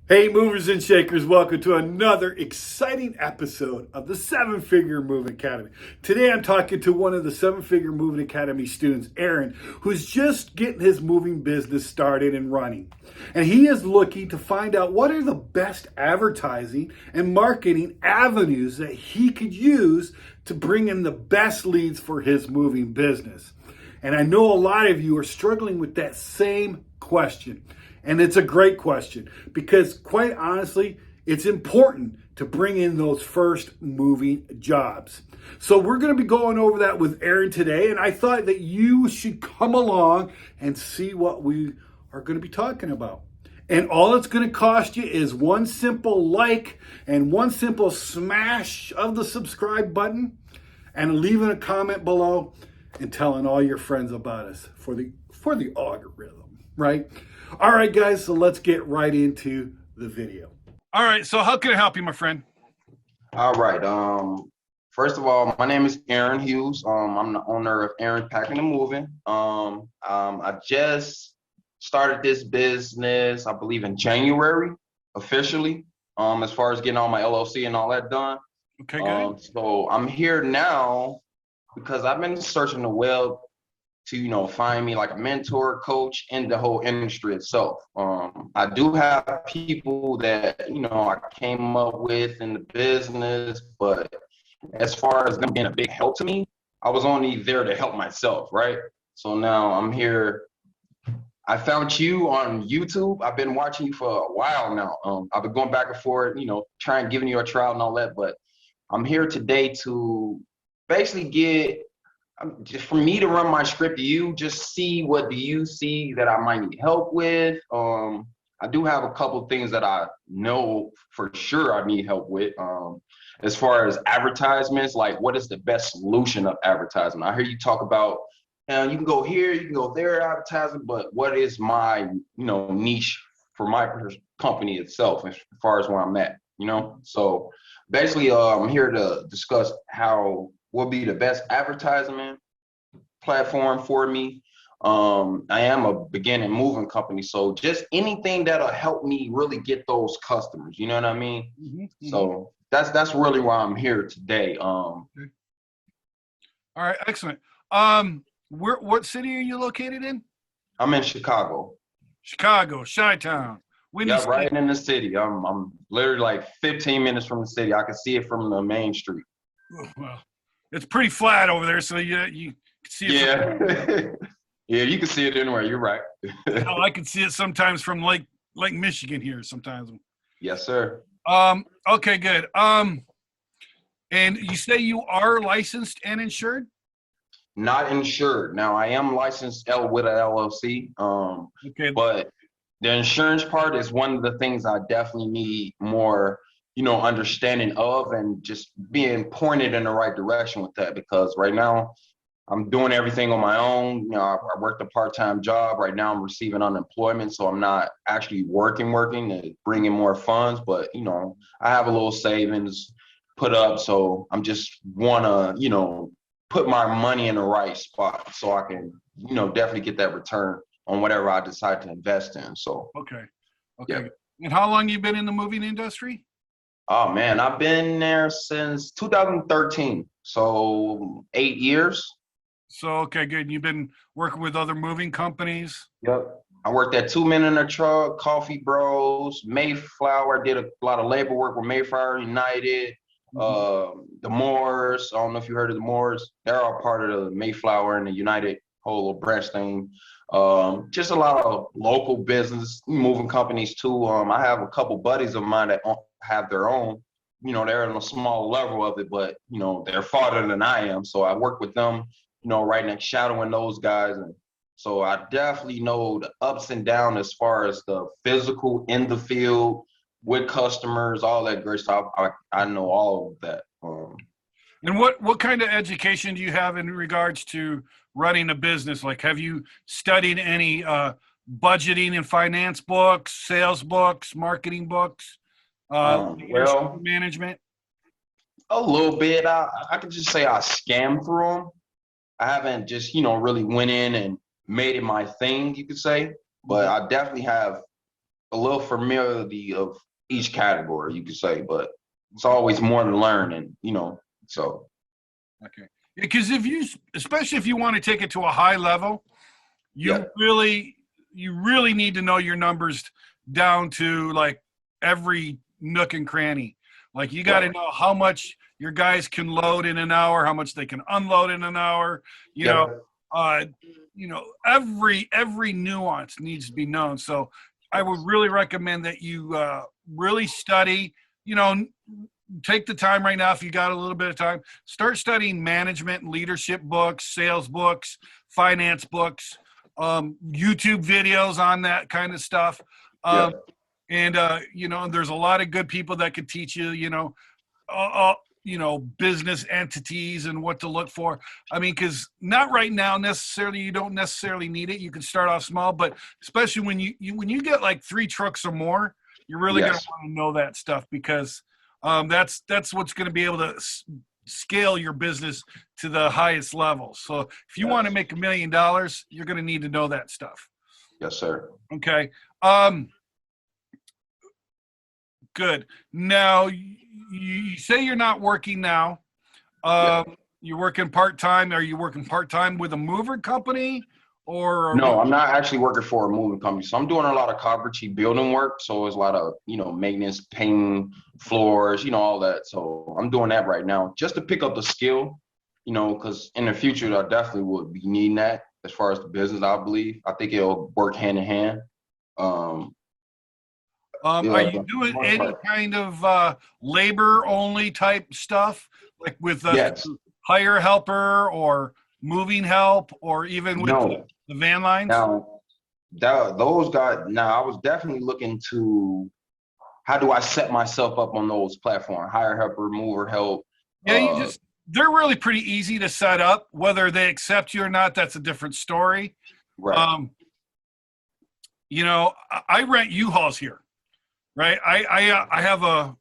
Hey, movers and shakers, welcome to another exciting episode of the Seven Figure Moving Academy. Today I'm talking to one of the Seven Figure Moving Academy students, Aaron, who's just getting his moving business started and running. And he is looking to find out what are the best advertising and marketing avenues that he could use to bring in the best leads for his moving business. And I know a lot of you are struggling with that same question. And it's a great question because, quite honestly, it's important to bring in those first moving jobs. So, we're going to be going over that with Aaron today. And I thought that you should come along and see what we are going to be talking about. And all it's going to cost you is one simple like and one simple smash of the subscribe button and leaving a comment below and telling all your friends about us for the algorithm, right? All right, guys, so let's get right into the video. All right, so how can I help you, my friend? All right. First of all, my name is Aaron Hughes. I'm the owner of Aaron Packing and Moving. I just started this business, I believe, in January officially. As far as getting all my LLC and all that done. Okay, good. So I'm here now because I've been searching the web to find me like a mentor, coach in the whole industry itself. I do have people that I came up with in the business, but as far as them being a big help to me, I was only there to help myself, right? So now I'm here. I found you on YouTube. I've been watching you for a while now. I've been going back and forth, trying giving you a trial and all that, but I'm here today to basically get just for me to run my script to you, just see what do you see that I might need help with. I do have a couple things that I know for sure I need help with. As far as advertisements, like what is the best solution of advertising? I hear you talk about you can go here, you can go there advertising, but what is my niche for my company itself as far as where I'm at, So basically, I'm here to discuss how will be the best advertisement platform for me. I am a beginning moving company, so just anything that'll help me really get those customers. You know what I mean? Mm-hmm. So that's really why I'm here today. All right, excellent. What city are you located in? I'm in Chicago. Chicago, Chi-Town. Yeah, right in the city. I'm literally like 15 minutes from the city. I can see it from the main street. Well, it's pretty flat over there, so you can see it. Yeah. Yeah, you can see it anywhere. You're right. I can see it sometimes from Lake Michigan here sometimes. Yes, sir. Okay, good. And you say you are licensed and insured? Not insured. Now I am licensed with an LLC. Okay. But the insurance part is one of the things I definitely need more understanding of and just being pointed in the right direction with that, because right now I'm doing everything on my own. I worked a part-time job. Right now I'm receiving unemployment, so I'm not actually working to bring in more funds, but I have a little savings put up, so I'm just want to put my money in the right spot so I can definitely get that return on whatever I decide to invest in. So okay. Yeah. And how long you been in the moving industry? Oh man, I've been there since 2013, so 8 years. So okay, good. You've been working with other moving companies? Yep. I worked at 2 Men in a Truck, Coffee Bros, Mayflower. Did a lot of labor work with Mayflower United, the Moors. I don't know if you heard of the Moors. They're all part of the Mayflower and the United whole little branch thing. Just a lot of local business moving companies too. I have a couple buddies of mine that have their own. They're on a small level of it, but they're farther than I am. So I work with them. Right next shadowing those guys, and so I definitely know the ups and downs as far as the physical in the field with customers, all that great stuff. I know all of that. And what kind of education do you have in regards to running a business? Like, have you studied any budgeting and finance books, sales books, marketing books, management? A little bit. I could just say I scammed through them. I haven't just, really went in and made it my thing, you could say, but I definitely have a little familiarity of each category, you could say, but it's always more to learn, and so. Okay. Because especially if you want to take it to a high level, you really need to know your numbers down to like every nook and cranny. Like you got to know how much your guys can load in an hour, how much they can unload in an hour. Every nuance needs to be known. So I would really recommend that you really study. Take the time right now if you got a little bit of time. Start studying management and leadership books, sales books, finance books, YouTube videos on that kind of stuff. And there's a lot of good people that could teach you, business entities and what to look for. I mean, because not right now necessarily, you don't necessarily need it. You can start off small, but especially when you get like 3 trucks or more, you're really going to want to know that stuff, because that's what's going to be able to scale your business to the highest level. So if you want to make $1 million, you're going to need to know that stuff. Yes, sir. Okay. Good. Now, you say you're not working now. You're working part-time. Are you working part-time with a mover company? No, I'm not actually working for a moving company. So I'm doing a lot of carpentry building work. So it's a lot of, maintenance, painting, floors, all that. So I'm doing that right now just to pick up the skill, because in the future, I definitely would be needing that as far as the business, I believe. I think it'll work hand in hand. Are you doing any kind of labor-only type stuff, like with hire helper or moving help, or even with the van lines? Now, those guys. Now, I was definitely looking to how do I set myself up on those platforms? Hire helper, mover help. Yeah, they're really pretty easy to set up. Whether they accept you or not, that's a different story. Right. I rent U-Hauls here. Right. I have a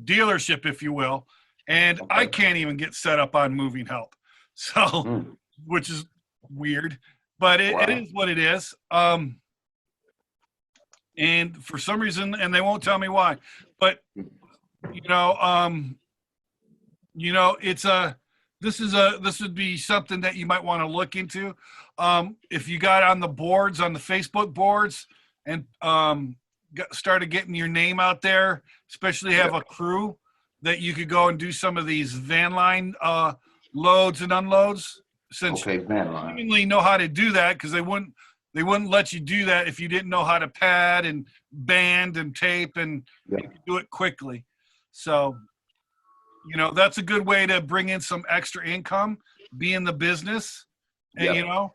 dealership, if you will, and I can't even get set up on moving help. So, which is weird, but it is what it is. And for some reason, and they won't tell me why, but this would be something that you might want to look into. If you got on the Facebook boards, and started getting your name out there, especially have a crew that you could go and do some of these van line loads and unloads. Since you seemingly know how to do that, because they wouldn't let you do that if you didn't know how to pad and band and tape and do it quickly. So, that's a good way to bring in some extra income, be in the business. And,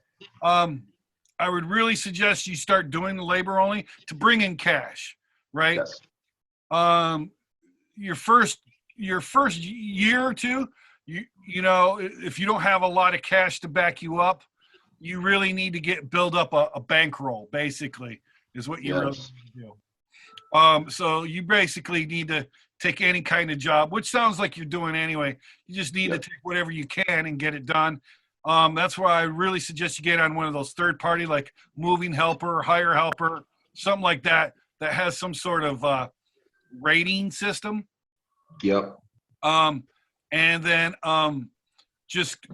I would really suggest you start doing the labor only to bring in cash, right? Yes. Your first year or two, if you don't have a lot of cash to back you up, you really need to build up a bankroll, basically, is what you really need to do. So you basically need to take any kind of job, which sounds like you're doing anyway. You just need to take whatever you can and get it done. That's why I really suggest you get on one of those third party, like moving helper, hire helper, something like that has some sort of rating system. Yep. And then just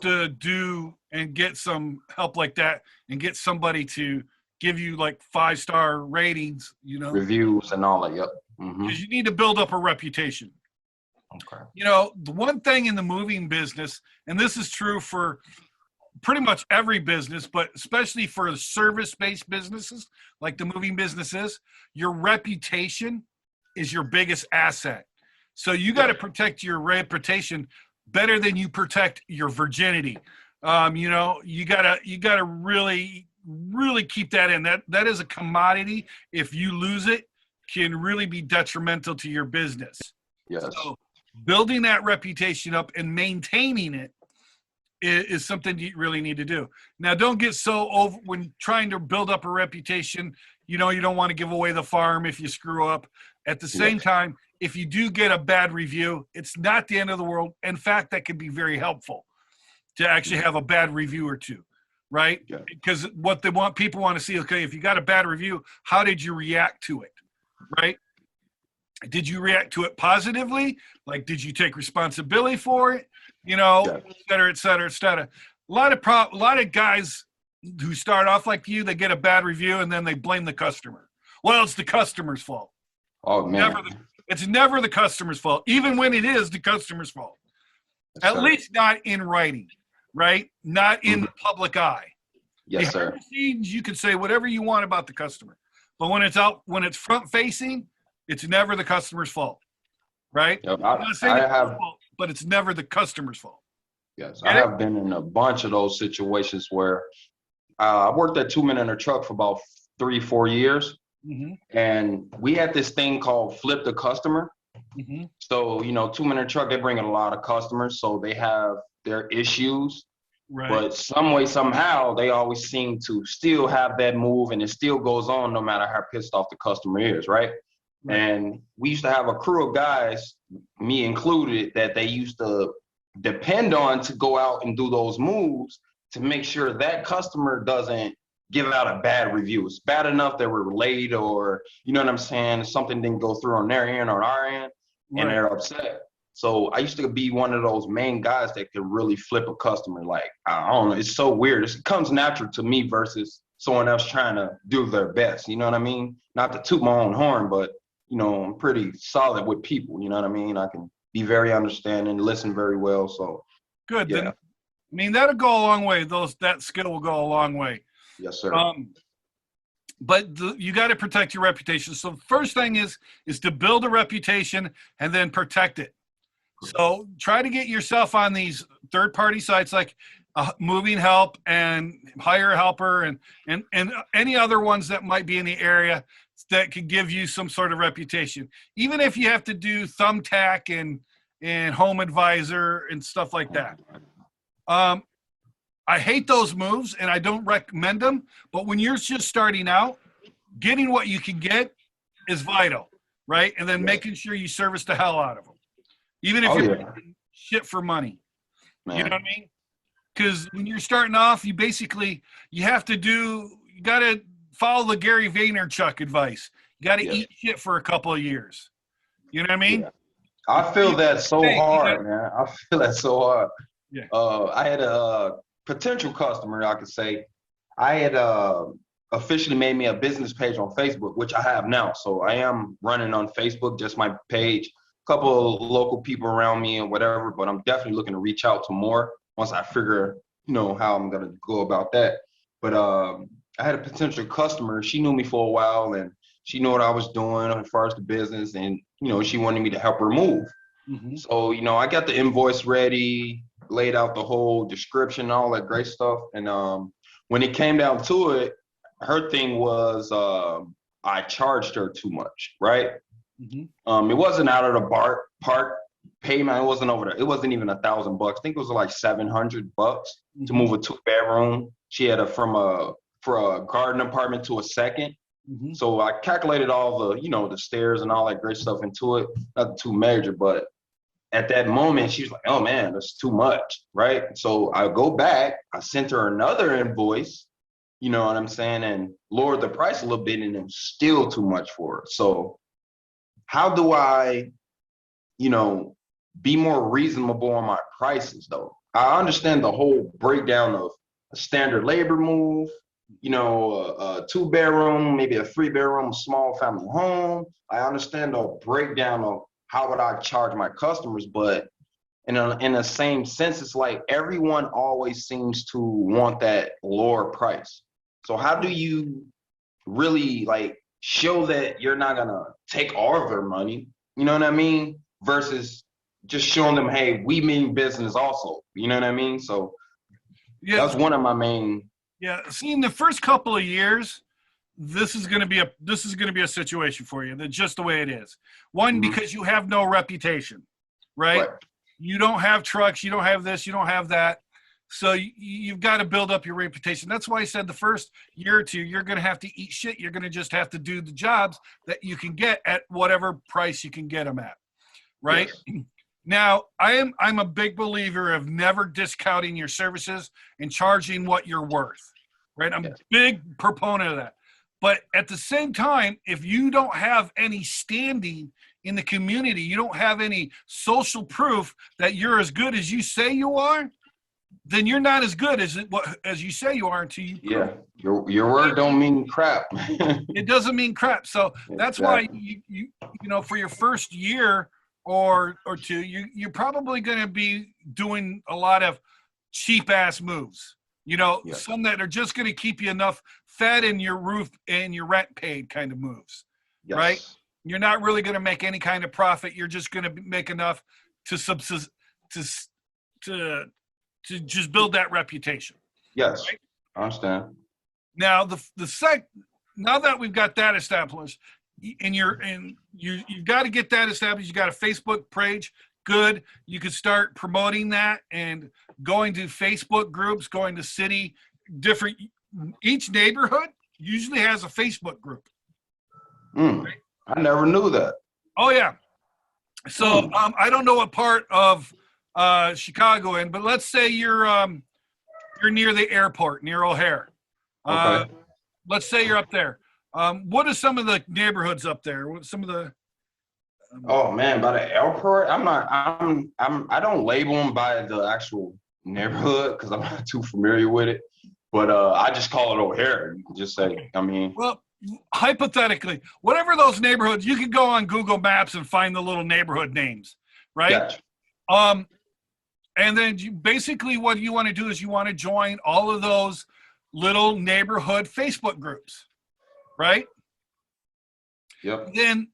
to do and get some help like that, and get somebody to give you like 5-star ratings, reviews and all that. Yep. Because you need to build up a reputation. Okay. The one thing in the moving business, and this is true for pretty much every business, but especially for service-based businesses like the moving business is, your reputation is your biggest asset. So you got to protect your reputation better than you protect your virginity. You gotta really, really keep that in. That is a commodity. If you lose it, can really be detrimental to your business. Yes. So building that reputation up and maintaining it is something you really need to do. Now, don't get so over when trying to build up a reputation. You don't want to give away the farm if you screw up. At the same time, if you do get a bad review, it's not the end of the world. In fact, that can be very helpful to actually have a bad review or two. right? Yeah. Because what people want to see, okay, if you got a bad review, how did you react to it, right? Did you react to it positively? Like, did you take responsibility for it? You know, Yeah. et cetera, et cetera, et cetera. A lot of guys who start off like you, they get a bad review and then they blame the customer. Well, it's the customer's fault. Oh man. It's never the customer's fault, even when it is the customer's fault. Yes, At sir. least not in writing, right? Not in the public eye. Yes, sir. Behind the scenes, you can say whatever you want about the customer, but when it's front facing, it's never the customer's fault, right? Yep. I'm not saying it's your fault, but it's never the customer's fault. Yes, Get I it? have been in a bunch of those situations where I worked at 2 Men in a Truck for about 3-4 years. Mm-hmm. And we had this thing called flip the customer. Mm-hmm. So, 2 Men in a Truck, they bring in a lot of customers. So they have their issues. Right. But some way, somehow, they always seem to still have that move, and it still goes on no matter how pissed off the customer is, right? And we used to have a crew of guys, me included, that they used to depend on to go out and do those moves to make sure that customer doesn't give out a bad review. It's bad enough that we're late, or, you know what I'm saying, something didn't go through on their end or our end, and they're upset. So I used to be one of those main guys that could really flip a customer. Like, I don't know, it's so weird. It comes natural to me versus someone else trying to do their best. You know what I mean? Not to toot my own horn, but, I'm pretty solid with people. You know what I mean? I can be very understanding, listen very well. So good. Yeah. Then, I mean, that'll go a long way. That skill will go a long way. Yes, sir. But you got to protect your reputation. So the first thing is to build a reputation and then protect it. So try to get yourself on these third-party sites like Moving Help and Hire a Helper and any other ones that might be in the area that could give you some sort of reputation. Even if you have to do Thumbtack and Home Advisor and stuff like that. I hate those moves and I don't recommend them, but when you're just starting out, getting what you can get is vital, right? And then making sure you service the hell out of them. Even if you're making shit for money. Man. You know what I mean? Because when you're starting off, you got to follow the Gary Vaynerchuk advice. You got to eat shit for a couple of years. You know what I mean? Yeah. I feel that so hard, man. I feel that so hard. Yeah. I had a potential customer, I could say. I had officially made me a business page on Facebook, which I have now. So I am running on Facebook, just my page. A couple of local people around me and whatever, but I'm definitely looking to reach out to more once I figure, how I'm gonna go about that. But I had a potential customer. She knew me for a while, and she knew what I was doing as far as the business, and she wanted me to help her move. Mm-hmm. So I got the invoice ready, laid out the whole description, all that great stuff. And when it came down to it, her thing was I charged her too much, right? Mm-hmm. It wasn't out of the park payment. It wasn't over there. It wasn't even $1,000. I think it was like $700 to move a 2-bedroom. She had for a garden apartment to a second. Mm-hmm. So I calculated all the, the stairs and all that great stuff into it. Nothing too major, but at that moment, she was like, oh man, that's too much, right? So I go back, I sent her another invoice, you know what I'm saying, and lowered the price a little bit, and it was still too much for her. So how do I, be more reasonable on my prices though? I understand the whole breakdown of a standard labor move, a 2-bedroom, maybe a 3-bedroom, small family home. I understand the breakdown of how would I charge my customers, but in the same sense, it's like everyone always seems to want that lower price. So how do you really show that you're not gonna take all of their money? You know what I mean? Versus just showing them, hey, we mean business also. You know what I mean? So that's one of my main. Yeah. See, in the first couple of years, this is going to be a situation for you. That's just the way it is. One, because you have no reputation, right? You don't have trucks. You don't have this. You don't have that. So you've got to build up your reputation. That's why I said the first year or two, you're going to have to eat shit. You're going to just have to do the jobs that you can get at whatever price you can get them at, right? Yes. Now, I'm a big believer of never discounting your services and charging what you're worth, right? I'm a Yes. big proponent of that. But at the same time, if you don't have any standing in the community, you don't have any social proof that you're as good as you say you are, then you're not as good as you say you are until you prove Yeah. Your word don't mean crap. it doesn't mean crap. So that's why you know, for your first year or two, you're probably going to be doing a lot of cheap ass moves. You know, Yes. some that are just going to keep you enough fed in your roof and your rent paid kind of moves, Yes. right? You're not really going to make any kind of profit. You're just going to make enough to subsist to just build that reputation. Yes. Right? I understand. Now now that we've got that established, you've got to get that established. You got a Facebook page. Good. You could start promoting that and going to Facebook groups, going to each neighborhood usually has a Facebook group. Right? I never knew that. Oh yeah. So I don't know what part of Chicago but let's say you're near the airport, near O'Hare. Okay. Let's say you're up there. What are some of the neighborhoods up there? What some of the? Oh man, by the airport, I don't label them by the actual neighborhood because I'm not too familiar with it. But I just call it O'Hare. You can just say, Well, hypothetically, whatever those neighborhoods, you can go on Google Maps and find the little neighborhood names, right? Gotcha. And then basically what you want to do is you want to join all of those little neighborhood Facebook groups, right? Yep. Then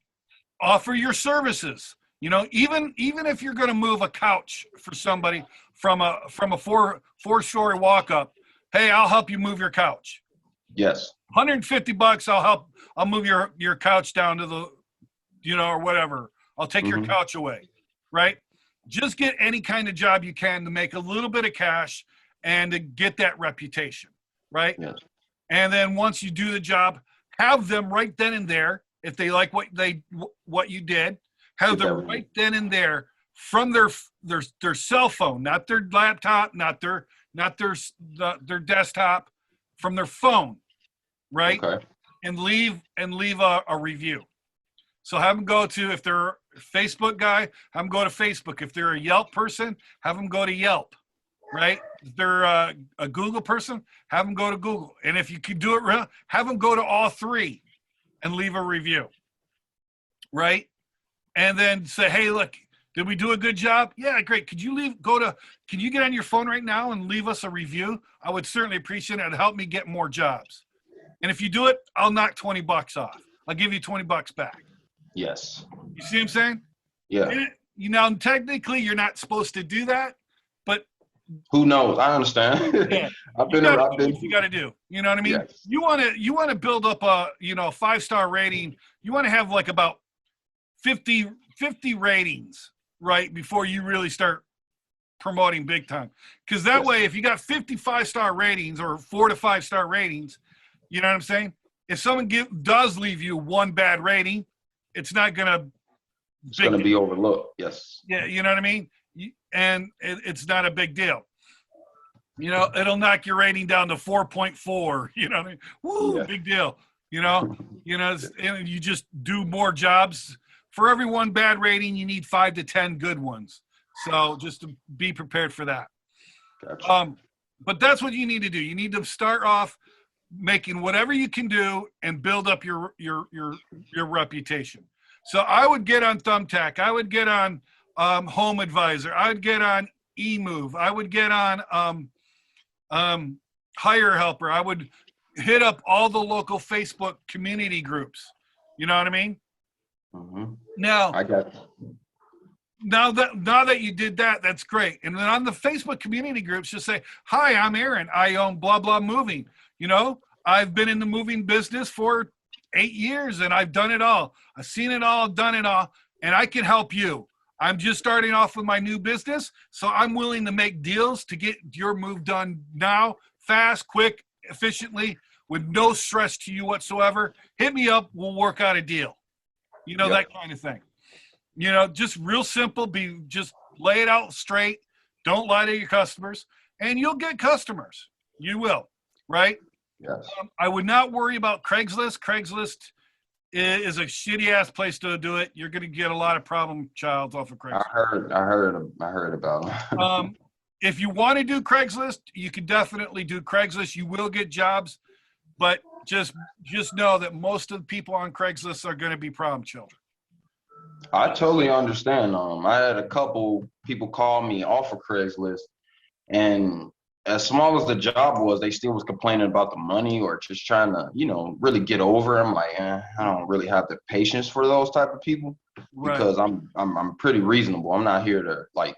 offer your services. You know, even if you're going to move a couch for somebody from a four-story walk-up, hey, I'll help you move your couch. Yes. $150, I'll move your couch down to the, or whatever. I'll take your couch away, right? Just get any kind of job you can to make a little bit of cash and to get that reputation, right? Yes. And then once you do the job, have them right then and there, if they like what you did, have them right then and there from their cell phone, not their laptop, not their desktop, from their phone, right? Okay. And leave a review. So have them go to, if they're a Facebook guy, have them go to Facebook. If they're a Yelp person, have them go to Yelp, right? If they're a Google person, have them go to Google. And if you can do it real, have them go to all three and leave a review, right? And then say, hey, look, did we do a good job? Yeah, great. Can you get on your phone right now and leave us a review? I would certainly appreciate it. It'd help me get more jobs. And if you do it, I'll knock $20 off. I'll give you $20 back. Yes. You see what I'm saying? Yeah. Technically, you're not supposed to do that, but who knows? I understand. Yeah. You got to do. You know what I mean? Yes. You want to build up a 5-star rating. You want to have like about 50 ratings, right, before you really start promoting big time. Because that way, if you got 55-star ratings or 4 to 5-star ratings, you know what I'm saying? If someone does leave you one bad rating, it's not gonna. It's gonna be overlooked. Yes. Yeah, you know what I mean. And it's not a big deal. It'll knock your rating down to 4.4. You know what I mean? Woo, yeah. Big deal. And you just do more jobs. For every one bad rating, you need 5 to 10 good ones. So just to be prepared for that. Gotcha. But that's what you need to do. You need to start off making whatever you can do and build up your reputation. So I would get on Thumbtack. I would get on Home Advisor. I would get on eMove. I would get on Hire Helper. I would hit up all the local Facebook community groups. You know what I mean? Mm-hmm. Now, I got. Now that you did that, that's great. And then on the Facebook community groups, just say, "Hi, I'm Aaron. I own blah blah moving. I've been in the moving business for 8 years, and I've done it all. I've seen it all, done it all, and I can help you. I'm just starting off with my new business, so I'm willing to make deals to get your move done now, fast, quick, efficiently, with no stress to you whatsoever. Hit me up. We'll work out a deal." That kind of thing. Just real simple. Be just lay it out straight. Don't lie to your customers, and you'll get customers. You will, right? Yes. I would not worry about Craigslist. Craigslist is a shitty ass place to do it. You're going to get a lot of problem childs off of Craigslist. I heard about it. If you want to do Craigslist, you can definitely do Craigslist. You will get jobs, but just know that most of the people on Craigslist are going to be problem children. I totally understand. I had a couple people call me off of Craigslist, and as small as the job was, they still was complaining about the money or just trying to, really get over. I'm like, I don't really have the patience for those type of people, because I'm pretty reasonable. I'm not here to like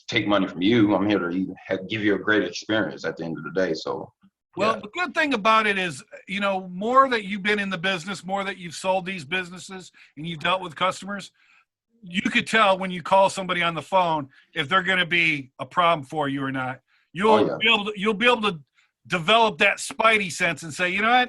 take money from you. I'm here to give you a great experience at the end of the day. So. Well, the good thing about it is, more that you've been in the business, more that you've sold these businesses and you've dealt with customers, you could tell when you call somebody on the phone if they're going to be a problem for you or not. You'll be able to develop that spidey sense and say, you know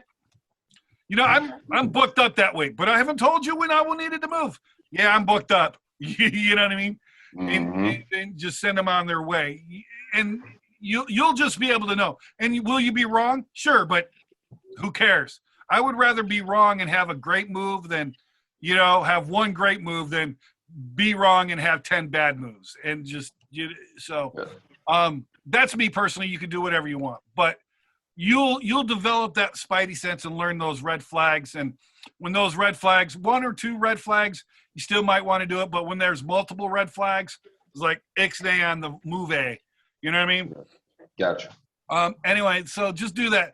what? I'm booked up that week, but I haven't told you when I will need it to move. Yeah, I'm booked up. You know what I mean? Mm-hmm. And just send them on their way. And you'll just be able to know. And will you be wrong? Sure, but who cares? I would rather be wrong and have a great move than, have one great move than be wrong and have 10 bad moves. And that's me personally. You can do whatever you want, but you'll develop that spidey sense and learn those red flags. And when those red flags, 1 or 2 red flags, you still might want to do it. But when there's multiple red flags, it's like ixnay on the move A. You know what I mean? Gotcha. Anyway, so just do that.